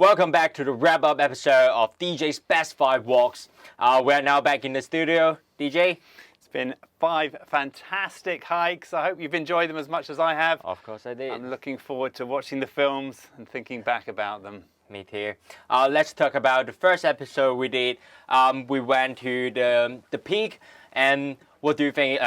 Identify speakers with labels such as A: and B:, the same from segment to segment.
A: Welcome back to the wrap-up episode of DJ's Best 5 Walks. We're now back in the studio. DJ?
B: It's been 5 fantastic hikes. I hope you've enjoyed them as much as I have.
A: Of course I did.
B: I'm looking forward to watching the films and thinking back about them.
A: Me too. Let's talk about the first episode we did. We went to the peak, and what do you think?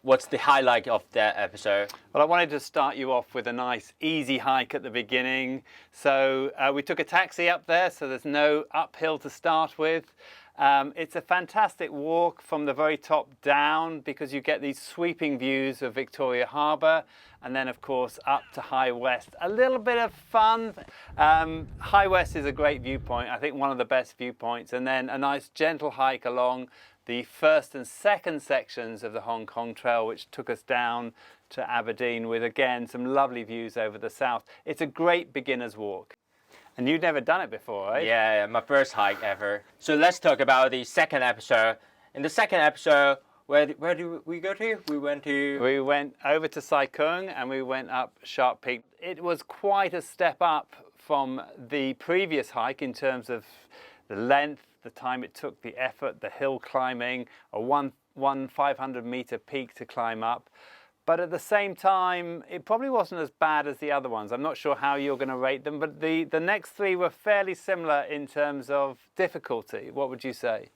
A: What's the highlight of that episode?
B: Well, I wanted to start you off with a nice, easy hike at the beginning. So we took a taxi up there, so there's no uphill to start with. It's a fantastic walk from the very top down because you get these sweeping views of Victoria Harbour, and then of course up to High West. A little bit of fun. High West is a great viewpoint, I think one of the best viewpoints, and then a nice gentle hike along the first and second sections of the Hong Kong Trail, which took us down to Aberdeen with, again, some lovely views over the south. It's a great beginner's walk. And you've never done it before, right?
A: Yeah, my first hike ever. So let's talk about the second episode. In the second episode, where did we go to? We went
B: over to Sai Kung and we went up Sharp Peak. It was quite a step up from the previous hike in terms of the length, the time it took, the effort, the hill climbing, a one 500-meter peak to climb up. But at the same time, it probably wasn't as bad as the other ones. I'm not sure how you're going to rate them, but the next 3 were fairly similar in terms of difficulty. What would you say?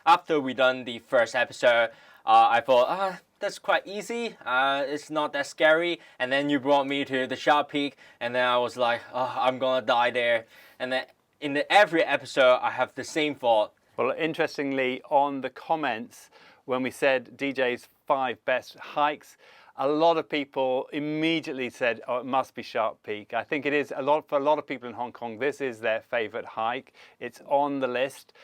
A: After we done the first episode, I thought, that's quite easy. It's not that scary. And then you brought me to the Sharp Peak, and then I was like, I'm gonna die there. And then in every episode, I have the same thought.
B: Well, interestingly, on the comments, when we said DJ's 5 best hikes, a lot of people immediately said, it must be Sharp Peak. I think it is for a lot of people in Hong Kong, this is their favorite hike. It's on the list.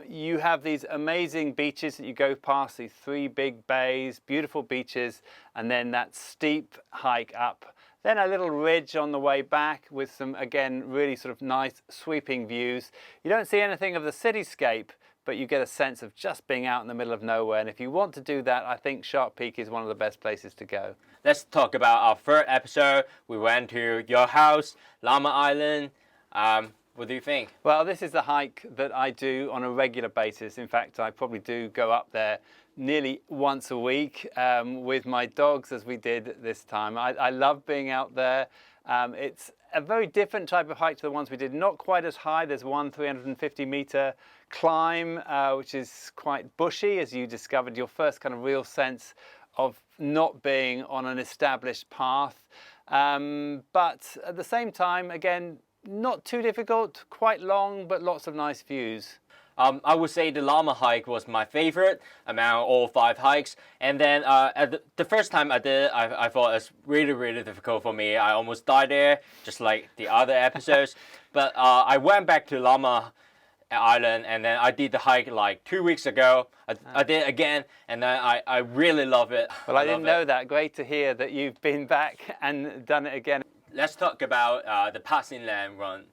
B: You have these amazing beaches that you go past, these 3 big bays, beautiful beaches, and then that steep hike up. Then a little ridge on the way back with some, again, really sort of nice sweeping views. You don't see anything of the cityscape, but you get a sense of just being out in the middle of nowhere. And if you want to do that, I think Sharp Peak is one of the best places to go.
A: Let's talk about our third episode. We went to your house, Llama Island. What do you think?
B: Well, this is the hike that I do on a regular basis. In fact, I probably do go up there nearly once a week with my dogs, as we did this time. I love being out there. It's a very different type of hike to the ones we did. Not quite as high. There's one 350-meter climb, which is quite bushy, as you discovered your first kind of real sense of not being on an established path. But at the same time, again, not too difficult, quite long, but lots of nice views.
A: I would say the Llama hike was my favorite among all 5 hikes. And then the first time I did it, I thought it was really, really difficult for me. I almost died there, just like the other episodes. But I went back to Llama Island, and then I did the hike like 2 weeks ago. I did it again, and then I really love it.
B: Well, I didn't know that. Great to hear that you've been back and done it again.
A: Let's talk about the Passing Land run.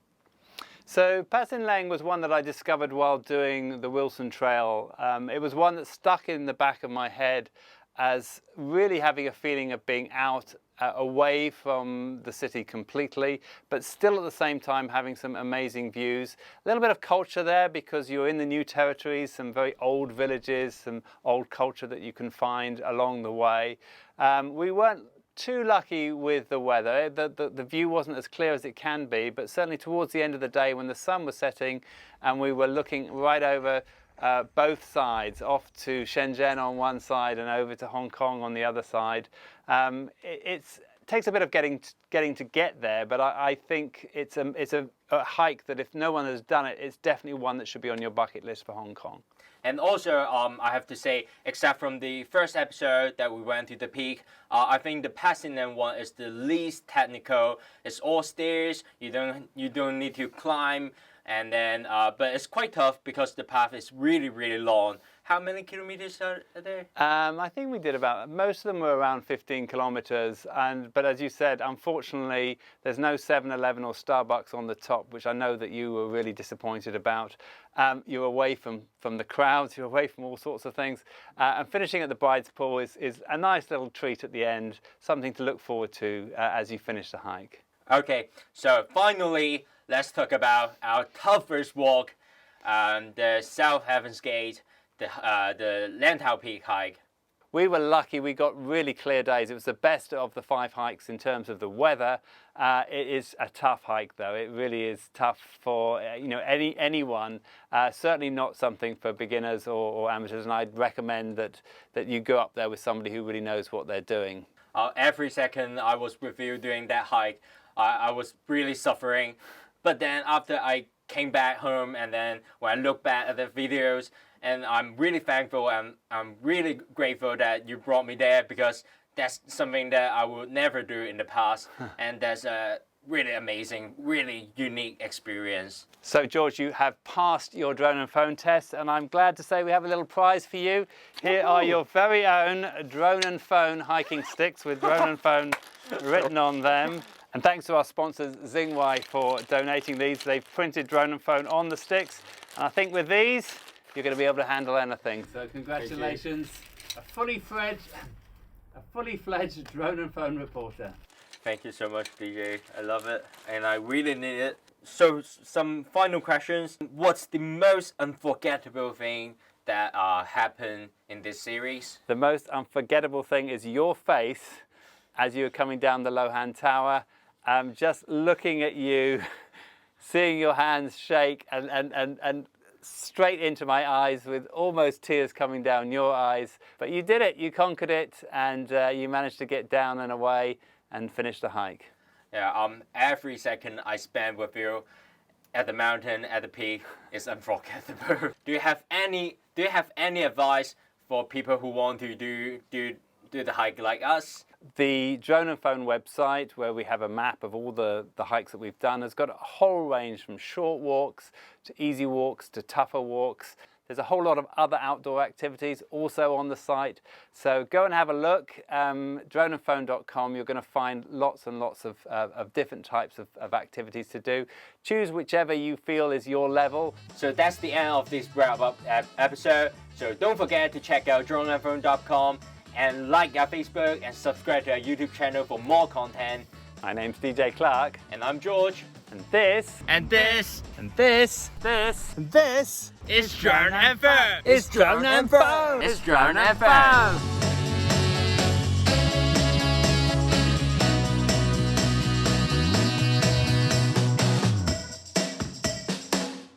B: So Passing Lang was one that I discovered while doing the Wilson Trail. It was one that stuck in the back of my head as really having a feeling of being out away from the city completely, but still at the same time having some amazing views. A little bit of culture there because you're in the new territories, some very old villages, some old culture that you can find along the way. We weren't too lucky with the weather. The view wasn't as clear as it can be, but certainly towards the end of the day when the sun was setting and we were looking right over both sides, off to Shenzhen on one side and over to Hong Kong on the other side. It takes a bit of getting to get there, but I think it's a hike that if no one has done it, it's definitely one that should be on your bucket list for Hong Kong.
A: And also, I have to say, except from the first episode that we went to the peak, I think the Passing Land one is the least technical. It's all stairs. You don't need to climb, and then but it's quite tough because the path is really, really long. How many kilometers are there?
B: I think we did most of them were around 15 kilometers. But as you said, unfortunately, there's no 7-Eleven or Starbucks on the top, which I know that you were really disappointed about. You're away from the crowds, you're away from all sorts of things. And finishing at the Bride's Pool is a nice little treat at the end, something to look forward to as you finish the hike.
A: Okay, so finally, let's talk about our toughest walk, the South Heavens Gate, the Nantao Peak hike.
B: We were lucky, we got really clear days. It was the best of the 5 hikes in terms of the weather. It is a tough hike though. It really is tough for anyone. Certainly not something for beginners or amateurs, and I'd recommend that you go up there with somebody who really knows what they're doing.
A: Every second I was with you during that hike, I was really suffering. But then after I came back home, and then when I look back at the videos, and I'm really thankful and I'm really grateful that you brought me there, because that's something that I would never do in the past. And that's a really amazing, really unique experience.
B: So George, you have passed your drone and phone test, and I'm glad to say we have a little prize for you. Here are your very own drone and phone hiking sticks with drone and phone written on them. And thanks to our sponsors Xingwai for donating these. They've printed drone and phone on the sticks, and I think with these you're going to be able to handle anything. So congratulations, a fully fledged drone and phone reporter.
A: Thank you so much, DJ. I love it, and I really need it. So some final questions. What's the most unforgettable thing that happened in this series?
B: The most unforgettable thing is your face as you were coming down the Lohan Tower. Just looking at you, seeing your hands shake and straight into my eyes with almost tears coming down your eyes. But you did it, you conquered it, and you managed to get down and away and finish the hike.
A: Yeah, every second I spend with you at the mountain, at the peak, is unforgettable. Do you have any advice for people who want to do the hike like us?
B: The drone and phone website, where we have a map of all the hikes that we've done, has got a whole range from short walks to easy walks to tougher walks. There's a whole lot of other outdoor activities also on the site. So go and have a look. Droneandphone.com, you're going to find lots and lots of different types of activities to do. Choose whichever you feel is your level.
A: So that's the end of this wrap-up episode. So don't forget to check out droneandphone.com and like our Facebook and subscribe to our YouTube channel for more content.
B: My name's DJ Clark.
A: And I'm George.
B: And this
A: is Drone and Phone.
B: It's Drone and Phone.
A: It's Drone and Phone.